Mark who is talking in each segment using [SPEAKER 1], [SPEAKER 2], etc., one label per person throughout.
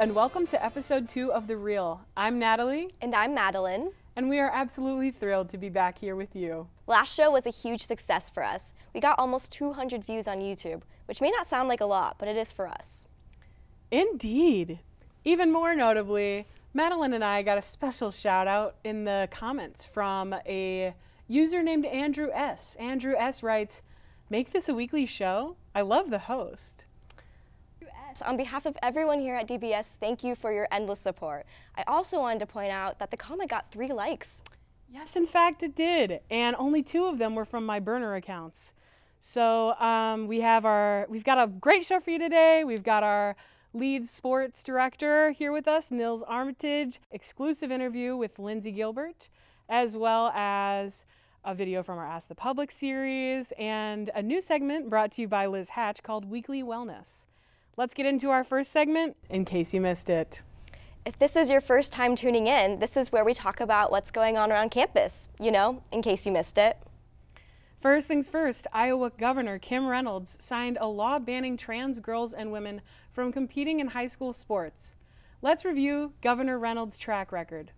[SPEAKER 1] and welcome to episode 2 of The Real. I'm Natalie.
[SPEAKER 2] And I'm Madeline.
[SPEAKER 1] And we are absolutely thrilled to be back here with you.
[SPEAKER 2] Last show was a huge success for us. We got almost 200 views on YouTube, which may not sound like a lot, but it is for us.
[SPEAKER 1] Indeed. Even more notably, Madeline and I got a special shout out in the comments from a user named Andrew S. Andrew S. writes, "Make this a weekly show? I love the host."
[SPEAKER 2] On behalf of everyone here at DBS, thank you for your endless support. I also wanted to point out that the comment got 3 likes.
[SPEAKER 1] Yes, in fact it did, and only 2 of them were from my burner accounts. So we've got a great show for you today. We've got our lead sports director here with us, Nils Armitage, exclusive interview with Lindsay Gilbert, as well as a video from our Ask the Public series, and a new segment brought to you by Liz Hatch called Weekly Wellness. Let's get into our first segment, in case you missed it.
[SPEAKER 2] If this is your first time tuning in, this is where we talk about what's going on around campus, in case you missed it.
[SPEAKER 1] First things first, Iowa Governor Kim Reynolds signed a law banning trans girls and women from competing in high school sports. Let's review Governor Reynolds' track record.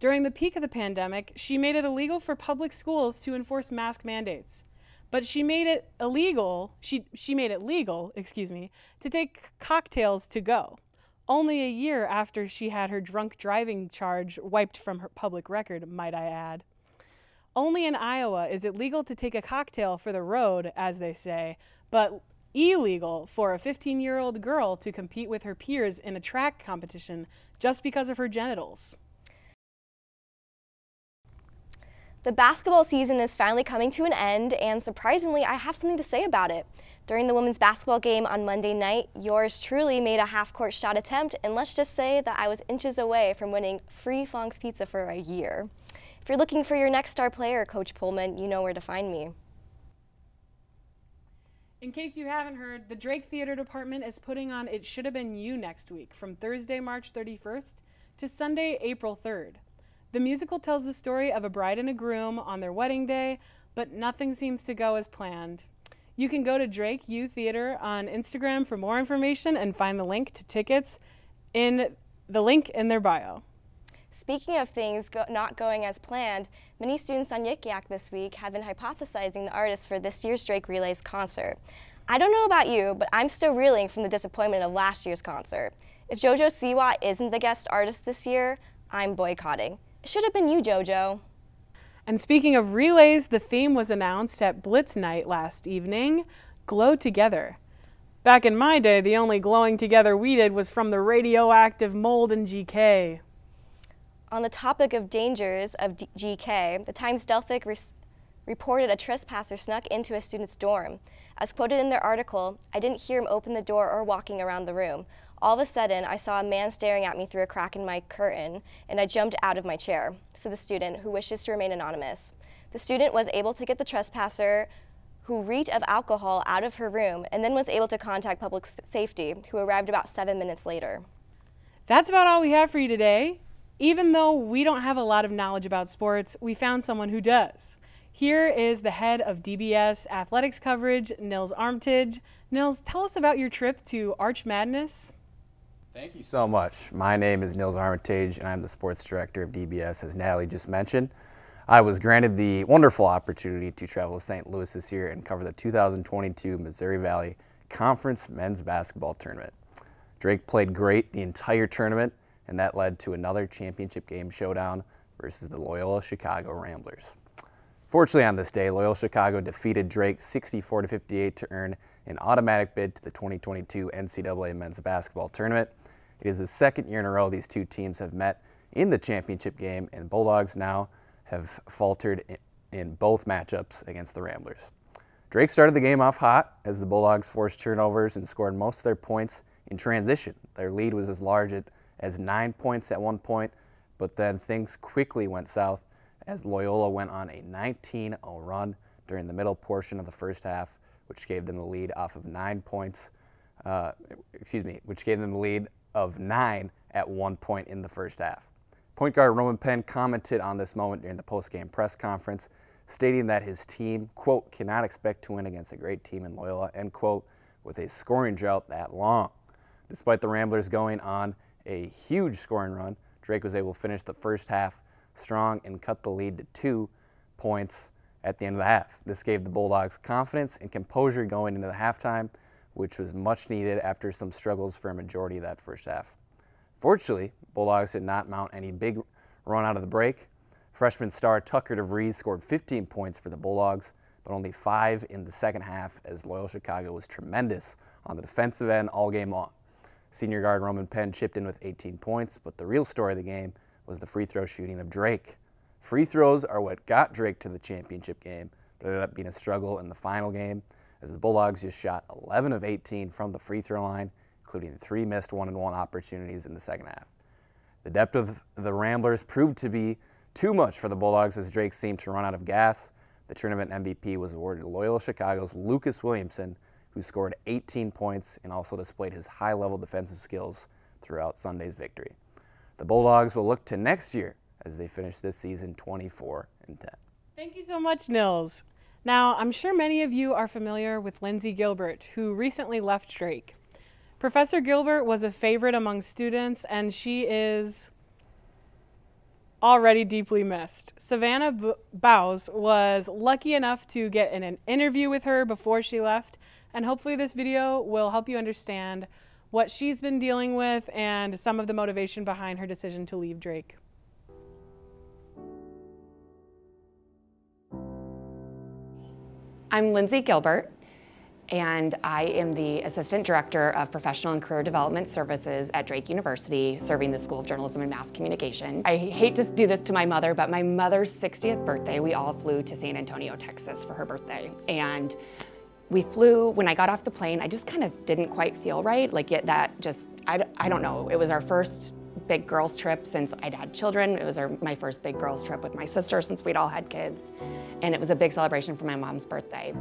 [SPEAKER 1] During the peak of the pandemic, she made it illegal for public schools to enforce mask mandates. But she made it legal to take cocktails to go. Only a year after she had her drunk driving charge wiped from her public record, might I add. Only in Iowa is it legal to take a cocktail for the road, as they say, but illegal for a 15-year-old girl to compete with her peers in a track competition just because of her genitals.
[SPEAKER 2] The basketball season is finally coming to an end, and surprisingly, I have something to say about it. During the women's basketball game on Monday night, yours truly made a half-court shot attempt, and let's just say that I was inches away from winning free Fonk's Pizza for a year. If you're looking for your next star player, Coach Pullman, you know where to find me.
[SPEAKER 1] In case you haven't heard, the Drake Theater Department is putting on It Should Have Been You next week, from Thursday, March 31st to Sunday, April 3rd. The musical tells the story of a bride and a groom on their wedding day, but nothing seems to go as planned. You can go to Drake U Theater on Instagram for more information and find the link to tickets in the link in their bio.
[SPEAKER 2] Speaking of things not going as planned, many students on Yik Yak this week have been hypothesizing the artists for this year's Drake Relays concert. I don't know about you, but I'm still reeling from the disappointment of last year's concert. If JoJo Siwa isn't the guest artist this year, I'm boycotting. It should have been you, JoJo.
[SPEAKER 1] And speaking of relays, the theme was announced at Blitz Night last evening, Glow Together. Back in my day, the only glowing together we did was from the radioactive mold in GK.
[SPEAKER 2] On the topic of dangers of GK, the Times Delphic reported a trespasser snuck into a student's dorm. As quoted in their article, "I didn't hear him open the door or walking around the room. All of a sudden, I saw a man staring at me through a crack in my curtain, and I jumped out of my chair," said the student, who wishes to remain anonymous. The student was able to get the trespasser, who reeked of alcohol, out of her room, and then was able to contact public safety, who arrived about 7 minutes later.
[SPEAKER 1] That's about all we have for you today. Even though we don't have a lot of knowledge about sports, we found someone who does. Here is the head of DBS athletics coverage, Nils Armitage. Nils, tell us about your trip to Arch Madness.
[SPEAKER 3] Thank you so much. My name is Nils Armitage, and I'm the sports director of DBS, as Natalie just mentioned. I was granted the wonderful opportunity to travel to St. Louis this year and cover the 2022 Missouri Valley Conference Men's Basketball Tournament. Drake played great the entire tournament, and that led to another championship game showdown versus the Loyola Chicago Ramblers. Fortunately, on this day, Loyola Chicago defeated Drake 64-58 to earn an automatic bid to the 2022 NCAA Men's Basketball Tournament. It is the second year in a row these two teams have met in the championship game, and Bulldogs now have faltered in both matchups against the Ramblers. Drake started the game off hot as the Bulldogs forced turnovers and scored most of their points in transition. Their lead was as large as 9 points at one point, but then things quickly went south as Loyola went on a 19-0 run during the middle portion of the first half, which gave them the lead off of 9 points, which gave them the lead of 9 at one point in the first half. Point guard Roman Penn commented on this moment during the post-game press conference, stating that his team, quote, cannot expect to win against a great team in Loyola, end quote, with a scoring drought that long. Despite the Ramblers going on a huge scoring run, Drake was able to finish the first half strong and cut the lead to 2 points at the end of the half. This gave the Bulldogs confidence and composure going into the halftime, which was much needed after some struggles for a majority of that first half. Fortunately, Bulldogs did not mount any big run out of the break. Freshman star Tucker DeVries scored 15 points for the Bulldogs, but only 5 in the second half, as Loyola Chicago was tremendous on the defensive end all game long. Senior guard Roman Penn chipped in with 18 points, but the real story of the game was the free throw shooting of Drake. Free throws are what got Drake to the championship game, but it ended up being a struggle in the final game, as the Bulldogs just shot 11 of 18 from the free throw line, including 3 missed 1-and-1 opportunities in the second half. The depth of the Ramblers proved to be too much for the Bulldogs as Drake seemed to run out of gas. The tournament MVP was awarded Loyola Chicago's Lucas Williamson, who scored 18 points and also displayed his high-level defensive skills throughout Sunday's victory. The Bulldogs will look to next year as they finish this season 24-10.
[SPEAKER 1] Thank you so much, Nils. Now, I'm sure many of you are familiar with Lindsay Gilbert, who recently left Drake. Professor Gilbert was a favorite among students, and she is already deeply missed. Savannah Bowes was lucky enough to get an interview with her before she left, and hopefully this video will help you understand what she's been dealing with and some of the motivation behind her decision to leave Drake.
[SPEAKER 4] I'm Lindsay Gilbert, and I am the Assistant Director of Professional and Career Development Services at Drake University, serving the School of Journalism and Mass Communication. I hate to do this to my mother, but my mother's 60th birthday, we all flew to San Antonio, Texas for her birthday. And we flew, when I got off the plane, I just kind of didn't quite feel right. Like I don't know, it was our first big girls trip since I'd had children. It was my first big girls trip with my sister since we'd all had kids. And it was a big celebration for my mom's birthday.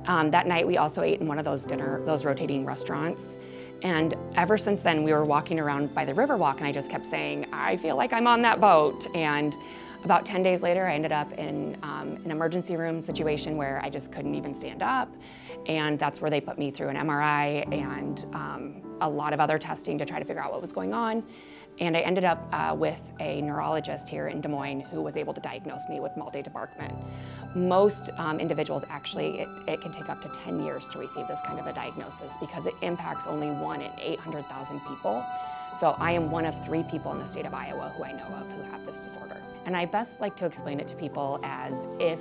[SPEAKER 4] That night we also ate in one of those rotating restaurants. And ever since then we were walking around by the Riverwalk and I just kept saying, I feel like I'm on that boat. And about 10 days later I ended up in an emergency room situation where I just couldn't even stand up. And that's where they put me through an MRI and a lot of other testing to try to figure out what was going on. And I ended up with a neurologist here in Des Moines who was able to diagnose me with multi-debarkment. Most individuals actually, it can take up to 10 years to receive this kind of a diagnosis because it impacts only 1 in 800,000 people. So I am one of 3 people in the state of Iowa who I know of who have this disorder. And I best like to explain it to people as if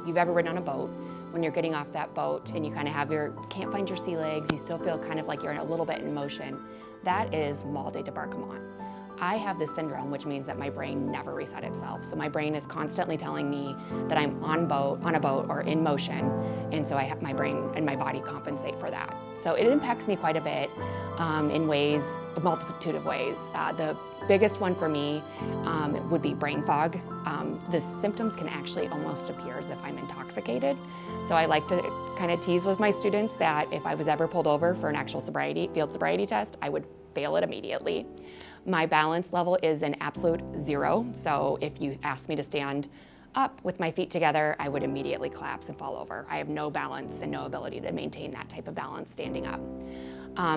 [SPEAKER 4] you've ever ridden on a boat, when you're getting off that boat and you kind of can't find your sea legs, you still feel kind of like you're a little bit in motion, that is multi-debarkment. I have this syndrome, which means that my brain never reset itself. So my brain is constantly telling me that I'm on a boat or in motion. And so my brain and my body compensate for that. So it impacts me quite a bit in ways, a multitude of ways. The biggest one for me would be brain fog. The symptoms can actually almost appear as if I'm intoxicated. So I like to kind of tease with my students that if I was ever pulled over for an actual field sobriety test, I would fail it immediately. My balance level is an absolute 0. So if you asked me to stand up with my feet together, I would immediately collapse and fall over. I have no balance and no ability to maintain that type of balance standing up.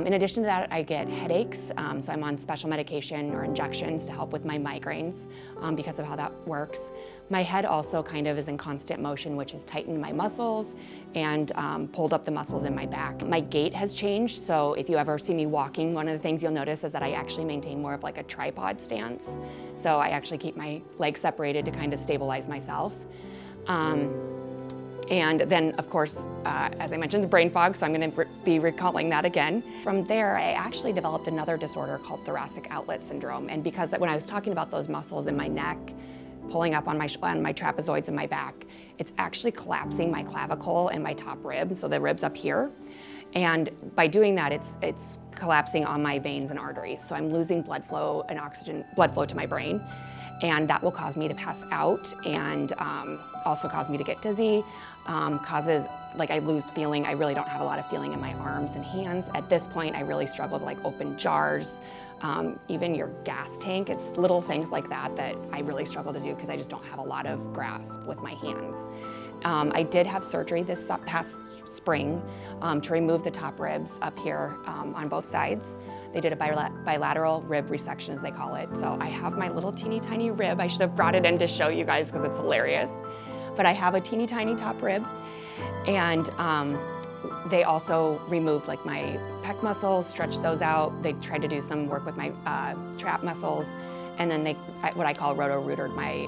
[SPEAKER 4] In addition to that, I get headaches, so I'm on special medication or injections to help with my migraines because of how that works. My head also kind of is in constant motion, which has tightened my muscles and pulled up the muscles in my back. My gait has changed, so if you ever see me walking, one of the things you'll notice is that I actually maintain more of like a tripod stance. So I actually keep my legs separated to kind of stabilize myself. And then, of course, as I mentioned, the brain fog, so I'm going to be recalling that again. From there, I actually developed another disorder called thoracic outlet syndrome. And because when I was talking about those muscles in my neck, pulling up on my trapezoids in my back, it's actually collapsing my clavicle and my top rib, so the ribs up here. And by doing that, it's collapsing on my veins and arteries. So I'm losing blood flow and blood flow to my brain. And that will cause me to pass out and also cause me to get dizzy, causes, like I lose feeling. I really don't have a lot of feeling in my arms and hands. At this point, I really struggle to like open jars, even your gas tank. It's little things like that that I really struggle to do because I just don't have a lot of grasp with my hands. I did have surgery this past spring to remove the top ribs up here on both sides. They did a bilateral rib resection, as they call it. So I have my little teeny tiny rib. I should have brought it in to show you guys because it's hilarious. But I have a teeny tiny top rib. And they also removed like my pec muscles, stretched those out. They tried to do some work with my trap muscles. And then they, what I call roto-rooted my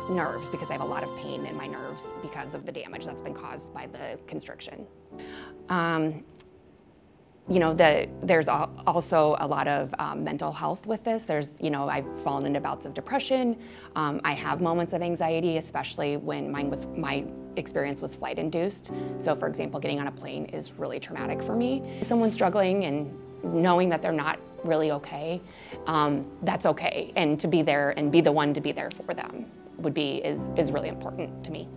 [SPEAKER 4] nerves, because I have a lot of pain in my nerves because of the damage that's been caused by the constriction. You know, there's also a lot of mental health with this. There's, you know, I've fallen into bouts of depression. I have moments of anxiety, especially when my experience was flight induced. So for example, getting on a plane is really traumatic for me. Someone struggling and knowing that they're not really okay, that's okay. And to be there and be the one to be there for them is really important to me.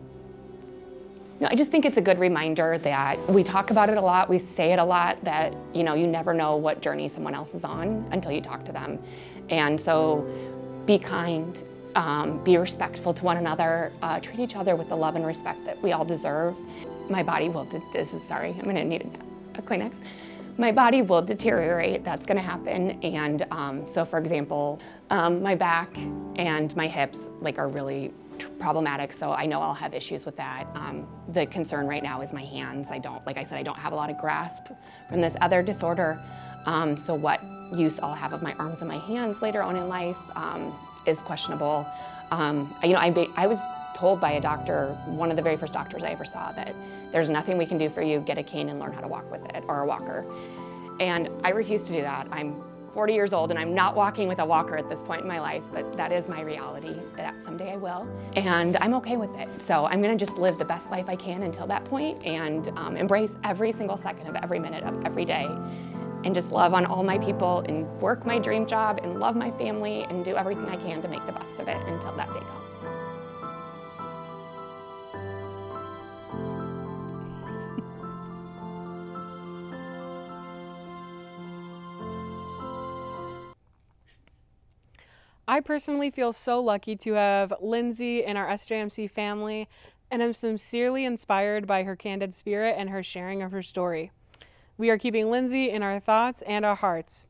[SPEAKER 4] No, I just think it's a good reminder that we talk about it a lot, we say it a lot, that you know, you never know what journey someone else is on until you talk to them. And so be kind, be respectful to one another, treat each other with the love and respect that we all deserve. My body will, sorry, I'm gonna need a Kleenex. My body will deteriorate, that's gonna happen. And so for example, my back and my hips are really problematic, so I know I'll have issues with that. The concern right now is my hands. Like I said, I don't have a lot of grasp from this other disorder. So what use I'll have of my arms and my hands later on in life is questionable. You know, I was told by a doctor, one of the very first doctors I ever saw, that there's nothing we can do for you, get a cane and learn how to walk with it, or a walker. And I refuse to do that. I'm 40 years old and I'm not walking with a walker at this point in my life, but that is my reality, that someday I will. And I'm okay with it. So I'm gonna just live the best life I can until that point and embrace every single second of every minute of every day and just love on all my people and work my dream job and love my family and do everything I can to make the best of it until that day comes.
[SPEAKER 1] I personally feel so lucky to have Lindsay in our SJMC family, and I'm sincerely inspired by her candid spirit and her sharing of her story. We are keeping Lindsay in our thoughts and our hearts.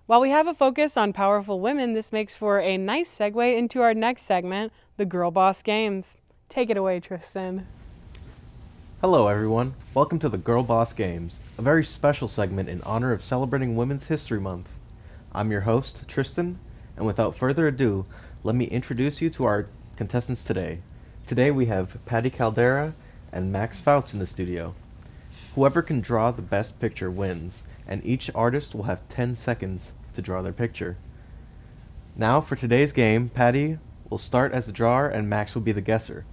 [SPEAKER 1] While we have a focus on powerful women, this makes for a nice segue into our next segment, the Girl Boss Games. Take it away, Tristan.
[SPEAKER 5] Hello everyone, welcome to the Girl Boss Games, a very special segment in honor of celebrating Women's History Month. I'm your host, Tristan, and without further ado, let me introduce you to our contestants today. Today we have Patty Caldera and Max Fouts in the studio. Whoever can draw the best picture wins, and each artist will have 10 seconds to draw their picture. Now for today's game, Patty will start as the drawer and Max will be the guesser.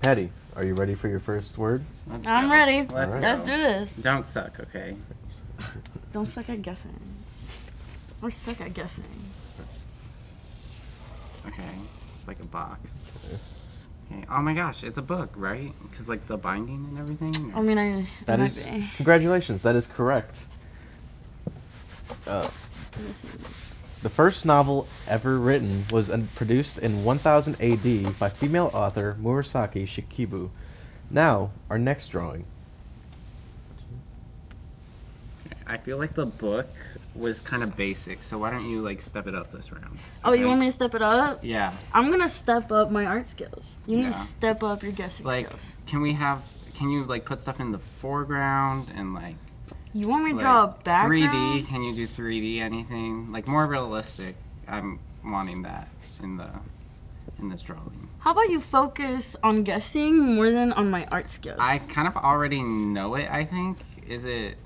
[SPEAKER 5] Patty, are you ready for your first word?
[SPEAKER 6] I'm ready.
[SPEAKER 5] Let's
[SPEAKER 6] do this.
[SPEAKER 7] Don't suck, okay?
[SPEAKER 6] Don't suck at guessing. Or suck at guessing.
[SPEAKER 7] Okay, it's like a box. Okay. Oh my gosh, it's a book, right? Because like the binding and everything?
[SPEAKER 6] I mean,
[SPEAKER 5] that is, congratulations, that is correct. The first novel ever written was produced in 1000 AD by female author Murasaki Shikibu. Now, our next drawing.
[SPEAKER 7] I feel like the book was kind of basic, so why don't you like step it up this round?
[SPEAKER 6] Oh, you want me to step it up?
[SPEAKER 7] Yeah.
[SPEAKER 6] I'm gonna step up my art skills. You need to step up your guessing skills.
[SPEAKER 7] Can you like put stuff in the foreground and like...
[SPEAKER 6] You want me to draw a background?
[SPEAKER 7] 3D, can you do 3D anything? Like more realistic, I'm wanting that in this drawing.
[SPEAKER 6] How about you focus on guessing more than on my art skills?
[SPEAKER 7] I kind of already know it, I think. Is it,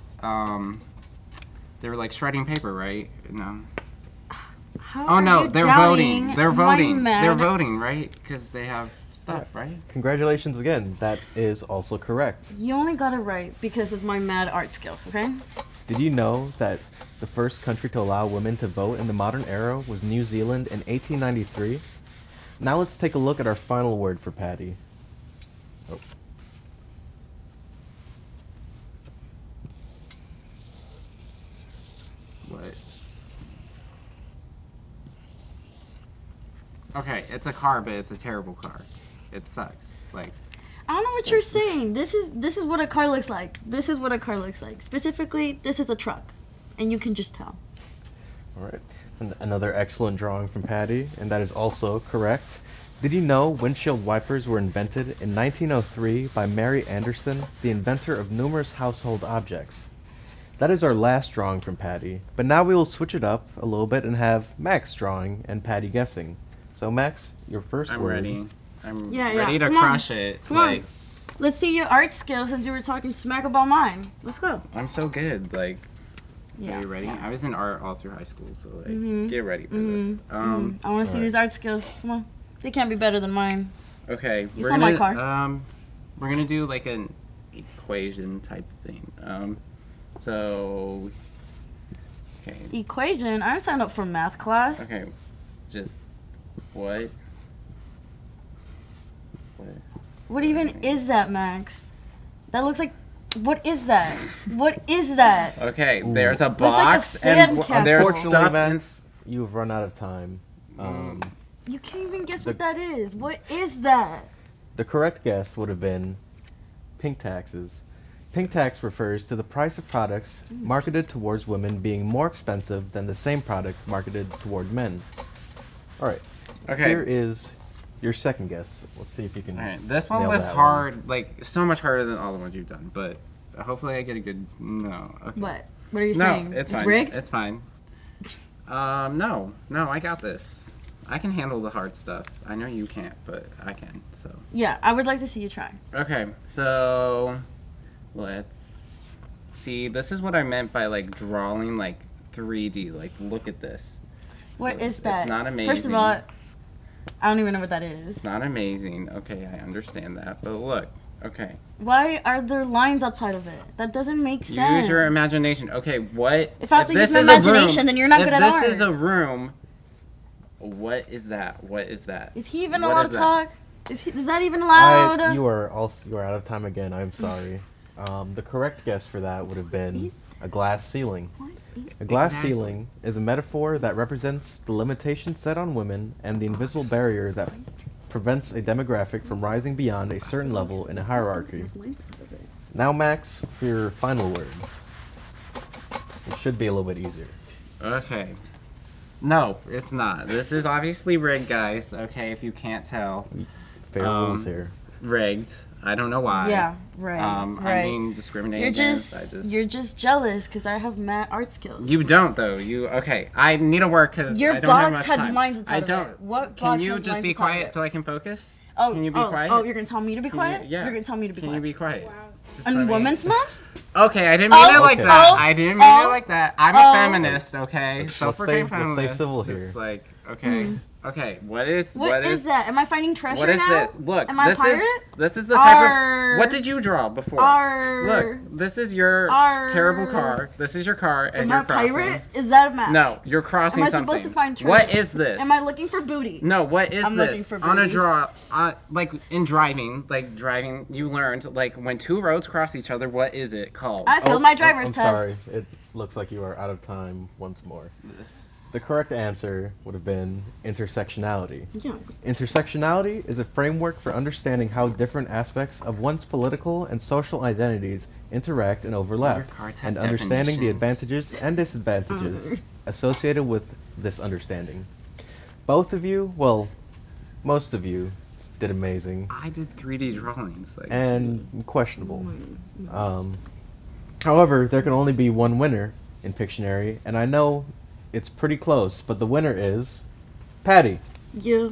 [SPEAKER 7] they were like shredding paper, right? No.
[SPEAKER 6] How no,
[SPEAKER 7] they're voting. They're voting. They're voting, right? Because they have stuff, right?
[SPEAKER 5] Congratulations again. That is also correct.
[SPEAKER 6] You only got it right because of my mad art skills, okay?
[SPEAKER 5] Did you know that the first country to allow women to vote in the modern era was New Zealand in 1893? Now let's take a look at our final word for Patty. Oh.
[SPEAKER 7] What? Okay, it's a car, but it's a terrible car. It sucks. Like,
[SPEAKER 6] I don't know what you're saying. This is what a car looks like. This is what a car looks like. Specifically, this is a truck, and you can just tell.
[SPEAKER 5] All right. And another excellent drawing from Patty, and that is also correct. Did you know windshield wipers were invented in 1903 by Mary Anderson, the inventor of numerous household objects? That is our last drawing from Patty, but now we will switch it up a little bit and have Max drawing and Patty guessing. So Max, your first
[SPEAKER 7] I'm
[SPEAKER 5] word.
[SPEAKER 7] ready. I'm
[SPEAKER 6] Yeah,
[SPEAKER 7] ready to
[SPEAKER 6] Come on.
[SPEAKER 7] crush it.
[SPEAKER 6] Come
[SPEAKER 7] like,
[SPEAKER 6] on. Let's see your art skills since you were talking smack about mine. Let's go.
[SPEAKER 7] I'm so good. Like,
[SPEAKER 6] Yeah.
[SPEAKER 7] are you ready? I was in art all through high school, so like,
[SPEAKER 6] Mhm.
[SPEAKER 7] get ready for this.
[SPEAKER 6] I want to see these art skills. Come on. They can't be better than mine.
[SPEAKER 7] Okay,
[SPEAKER 6] You saw my car.
[SPEAKER 7] We're gonna do like an equation type thing. So, okay,
[SPEAKER 6] Equation? I signed up for math class.
[SPEAKER 7] okay, just what?
[SPEAKER 6] What even is that, Max? That looks like. What is that? What is that?
[SPEAKER 7] Okay, there's a
[SPEAKER 6] Looks like a
[SPEAKER 7] box and
[SPEAKER 6] sandcastle.
[SPEAKER 7] there's
[SPEAKER 5] Unfortunately,
[SPEAKER 7] stuff
[SPEAKER 5] Max, you've run out of time.
[SPEAKER 6] You can't even guess what that is. What is that?
[SPEAKER 5] The correct guess would have been pink taxes. Pink tax refers to the price of products marketed towards women being more expensive than the same product marketed toward men. All right.
[SPEAKER 7] Okay.
[SPEAKER 5] Here is your second guess. Let's see if you can.
[SPEAKER 7] All right, this one
[SPEAKER 5] nail
[SPEAKER 7] was
[SPEAKER 5] that
[SPEAKER 7] hard, like so much harder than all the ones you've done, but hopefully I get a good no. Okay.
[SPEAKER 6] What? What are you
[SPEAKER 7] No,
[SPEAKER 6] saying?
[SPEAKER 7] it's fine.
[SPEAKER 6] rigged?
[SPEAKER 7] It's fine. No, I got this. I can handle the hard stuff. I know you can't, but I can. So.
[SPEAKER 6] Yeah, I would like to see you try.
[SPEAKER 7] Okay, so let's see. This is what I meant by like drawing like 3D. Like, look at this.
[SPEAKER 6] What is that?
[SPEAKER 7] It's not amazing.
[SPEAKER 6] First of all, I don't even know what that is.
[SPEAKER 7] It's not amazing. Okay, I understand that, but look. Okay.
[SPEAKER 6] Why are there lines outside of it? That doesn't make sense.
[SPEAKER 7] Use your imagination. Okay, what?
[SPEAKER 6] If I have to use
[SPEAKER 7] this
[SPEAKER 6] my
[SPEAKER 7] is a room-
[SPEAKER 6] imagination, then you're not good at art.
[SPEAKER 7] If this is a room, what is that? What is that?
[SPEAKER 6] Is he even
[SPEAKER 7] What
[SPEAKER 6] allowed
[SPEAKER 7] is
[SPEAKER 6] to
[SPEAKER 7] that?
[SPEAKER 6] talk? Is that even allowed?
[SPEAKER 5] You are out of time again. I'm sorry. The correct guess for that would have been a glass ceiling. A glass
[SPEAKER 7] Exactly.
[SPEAKER 5] ceiling is a metaphor that represents the limitations set on women and the invisible barrier that prevents a demographic from rising beyond a certain level in a hierarchy. Now, Max, for your final word. It should be a little bit easier.
[SPEAKER 7] Okay. No, it's not. This is obviously rigged, guys. Okay, if you can't tell.
[SPEAKER 5] Fair rules here.
[SPEAKER 7] Rigged. I don't know why.
[SPEAKER 6] Yeah, right.
[SPEAKER 7] I mean, discriminating
[SPEAKER 6] You're just jealous because I have mad art skills.
[SPEAKER 7] You don't though. Okay. I need to work because
[SPEAKER 6] Your
[SPEAKER 7] I don't have
[SPEAKER 6] box
[SPEAKER 7] much
[SPEAKER 6] had
[SPEAKER 7] time.
[SPEAKER 6] lines inside
[SPEAKER 7] I
[SPEAKER 6] of it.
[SPEAKER 7] don't.
[SPEAKER 6] What
[SPEAKER 7] Can
[SPEAKER 6] box
[SPEAKER 7] you
[SPEAKER 6] has
[SPEAKER 7] just
[SPEAKER 6] lines
[SPEAKER 7] be
[SPEAKER 6] inside of
[SPEAKER 7] quiet
[SPEAKER 6] it?
[SPEAKER 7] so I can focus?
[SPEAKER 6] Oh,
[SPEAKER 7] Can you be quiet?
[SPEAKER 6] Oh, you're gonna tell me to be
[SPEAKER 7] Can
[SPEAKER 6] quiet?
[SPEAKER 7] yeah.
[SPEAKER 6] You're gonna tell me to be
[SPEAKER 7] Can
[SPEAKER 6] quiet.
[SPEAKER 7] you be quiet? Just
[SPEAKER 6] In
[SPEAKER 7] let me-
[SPEAKER 6] women's month?
[SPEAKER 7] Okay, I didn't mean it like
[SPEAKER 5] Okay.
[SPEAKER 7] that. I didn't mean it like that. I'm a feminist, okay?
[SPEAKER 5] Let's
[SPEAKER 7] Self-proclaimed
[SPEAKER 5] stay
[SPEAKER 7] feminist.
[SPEAKER 5] civil
[SPEAKER 7] Just
[SPEAKER 5] here.
[SPEAKER 7] like, okay. Okay, what is
[SPEAKER 6] What is that? Am I finding treasure
[SPEAKER 7] What is
[SPEAKER 6] now?
[SPEAKER 7] this? Look,
[SPEAKER 6] Am I a
[SPEAKER 7] this
[SPEAKER 6] pirate?
[SPEAKER 7] is the type
[SPEAKER 6] Arr.
[SPEAKER 7] of. What did you draw before?
[SPEAKER 6] Arr.
[SPEAKER 7] Look, this is your
[SPEAKER 6] Arr.
[SPEAKER 7] terrible car. This is your car, and
[SPEAKER 6] Am
[SPEAKER 7] you're
[SPEAKER 6] I a
[SPEAKER 7] crossing.
[SPEAKER 6] pirate? Is that a map?
[SPEAKER 7] No, you're crossing
[SPEAKER 6] Am I
[SPEAKER 7] something.
[SPEAKER 6] supposed to find treasure?
[SPEAKER 7] What is this?
[SPEAKER 6] Am I looking for booty?
[SPEAKER 7] No, what is
[SPEAKER 6] I'm looking
[SPEAKER 7] this?
[SPEAKER 6] for
[SPEAKER 7] On a
[SPEAKER 6] booty.
[SPEAKER 7] draw, like in driving, you learned like when two roads cross each other, what is it called?
[SPEAKER 6] I failed my driver's
[SPEAKER 5] I'm
[SPEAKER 6] test.
[SPEAKER 5] sorry. It looks like you are out of time once more. The correct answer would have been intersectionality.
[SPEAKER 6] Yeah.
[SPEAKER 5] Intersectionality is a framework for understanding how different aspects of one's political and social identities interact and overlap,
[SPEAKER 7] Your cards have
[SPEAKER 5] and understanding the
[SPEAKER 7] definitions.
[SPEAKER 5] advantages and disadvantages associated with this understanding. Both of you, well, most of you, did amazing
[SPEAKER 7] I did 3D drawings. Like,
[SPEAKER 5] and questionable. However, there can only be one winner in Pictionary, and I know it's pretty close, but the winner is Patty.
[SPEAKER 6] Yeah.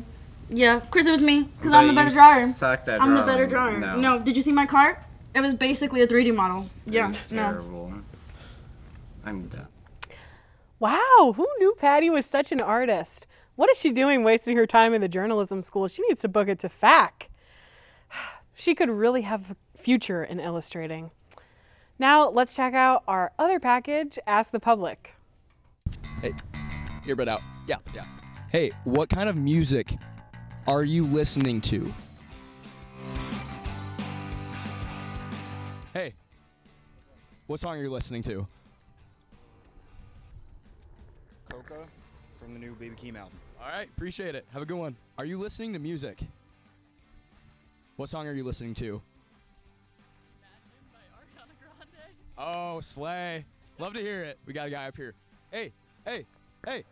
[SPEAKER 6] Yeah, of course it was me, because
[SPEAKER 7] but
[SPEAKER 6] I'm the better
[SPEAKER 7] you
[SPEAKER 6] drawer.
[SPEAKER 7] Sucked at
[SPEAKER 6] I'm the
[SPEAKER 7] drawing.
[SPEAKER 6] better drawer.
[SPEAKER 7] No,
[SPEAKER 6] No, did you see my cart? It was basically a 3D model. Yeah,
[SPEAKER 7] It's
[SPEAKER 6] no.
[SPEAKER 7] terrible. I'm done.
[SPEAKER 1] Wow, who knew Patty was such an artist? What is she doing wasting her time in the journalism school? She needs to book it to FAC. She could really have a future in illustrating. Now let's check out our other package, Ask the Public.
[SPEAKER 8] Hey, earbud out. Yeah. Hey, what kind of music are you listening to? Hey, what song are you listening to?
[SPEAKER 9] Coca from the new Baby Keem album.
[SPEAKER 8] All right, appreciate it. Have a good one. Are you listening to music? What song are you listening to? go, slay. Love to hear it. We got a guy up here. Hey, hey, hey.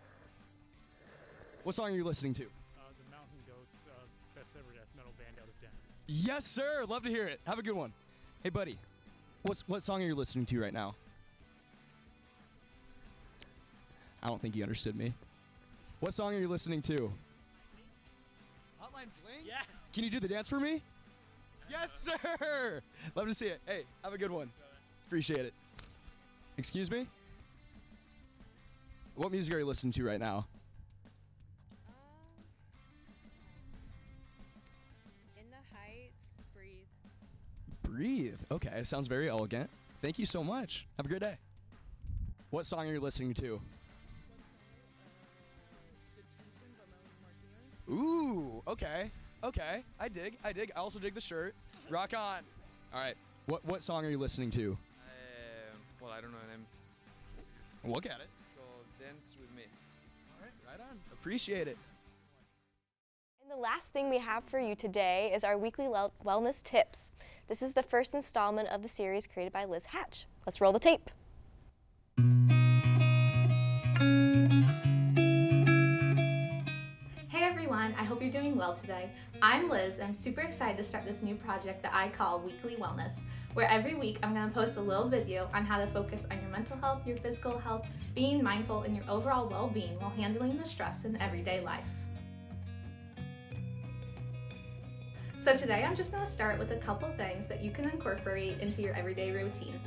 [SPEAKER 8] What song are you listening to?
[SPEAKER 10] The Mountain Goats, best ever death metal band out of Denver.
[SPEAKER 8] Yes, sir. Love to hear it. Have a good one. Hey, buddy. What song are you listening to right now? I don't think he understood me. What song are you listening to? Hotline Bling?
[SPEAKER 10] Yeah.
[SPEAKER 8] Can you do the dance for me? Yes, sir. Love to see it. Hey, have a good one. Appreciate it. Excuse me? What music are you listening to right now?
[SPEAKER 11] In the Heights, Breathe.
[SPEAKER 8] Breathe. Okay, sounds very elegant. Thank you so much. Have a great day. What song are you listening to? Ooh, okay. Okay, I dig. I also dig the shirt. Rock on. All right, what song are you listening to?
[SPEAKER 12] Well, I don't know the name.
[SPEAKER 8] Look at it.
[SPEAKER 12] So Dance With Me.
[SPEAKER 8] All right, right on. Appreciate it.
[SPEAKER 2] And the last thing we have for you today is our weekly wellness tips. This is the first installment of the series created by Liz Hatch. Let's roll the tape.
[SPEAKER 13] Hey everyone, I hope you're doing well today. I'm Liz, and I'm super excited to start this new project that I call Weekly Wellness, where every week I'm going to post a little video on how to focus on your mental health, your physical health, being mindful, and your overall well-being while handling the stress in everyday life. So today I'm just going to start with a couple things that you can incorporate into your everyday routine.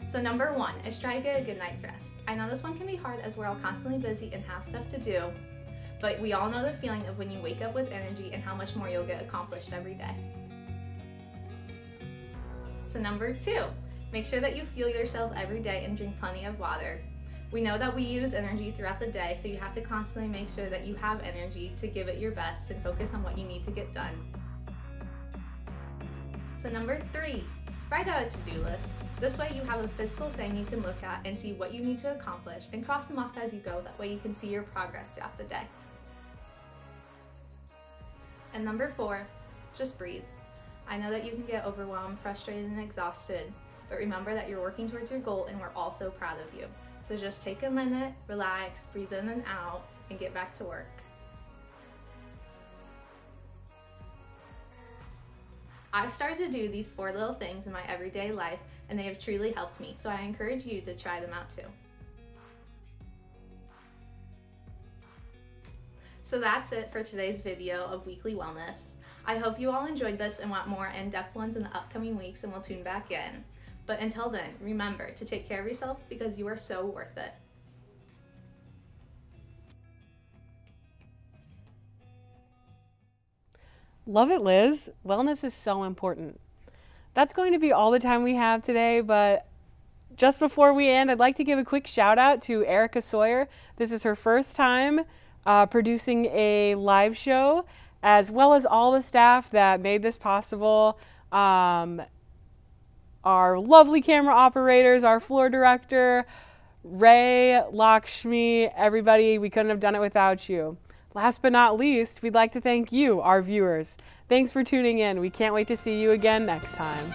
[SPEAKER 13] So number 1 is try to get a good night's rest. I know this one can be hard as we're all constantly busy and have stuff to do, but we all know the feeling of when you wake up with energy and how much more you'll get accomplished every day. So number 2, make sure that you fuel yourself every day and drink plenty of water. We know that we use energy throughout the day, so you have to constantly make sure that you have energy to give it your best and focus on what you need to get done. So number 3, write out a to-do list. This way you have a physical thing you can look at and see what you need to accomplish and cross them off as you go. That way you can see your progress throughout the day. And number 4, just breathe. I know that you can get overwhelmed, frustrated, and exhausted, but remember that you're working towards your goal and we're all so proud of you. So just take a minute, relax, breathe in and out, and get back to work. I've started to do these 4 little things in my everyday life, and they have truly helped me, so I encourage you to try them out too. So that's it for today's video of Weekly Wellness. I hope you all enjoyed this and want more in-depth ones in the upcoming weeks, and we'll tune back in. But until then, remember to take care of yourself because you are so worth it.
[SPEAKER 1] Love it, Liz. Wellness is so important. That's going to be all the time we have today, but just before we end, I'd like to give a quick shout out to Erica Sawyer. This is her first time producing a live show, as well as all the staff that made this possible. Our lovely camera operators, our floor director, Ray, Lakshmi, everybody, we couldn't have done it without you. Last but not least, we'd like to thank you, our viewers. Thanks for tuning in. We can't wait to see you again next time.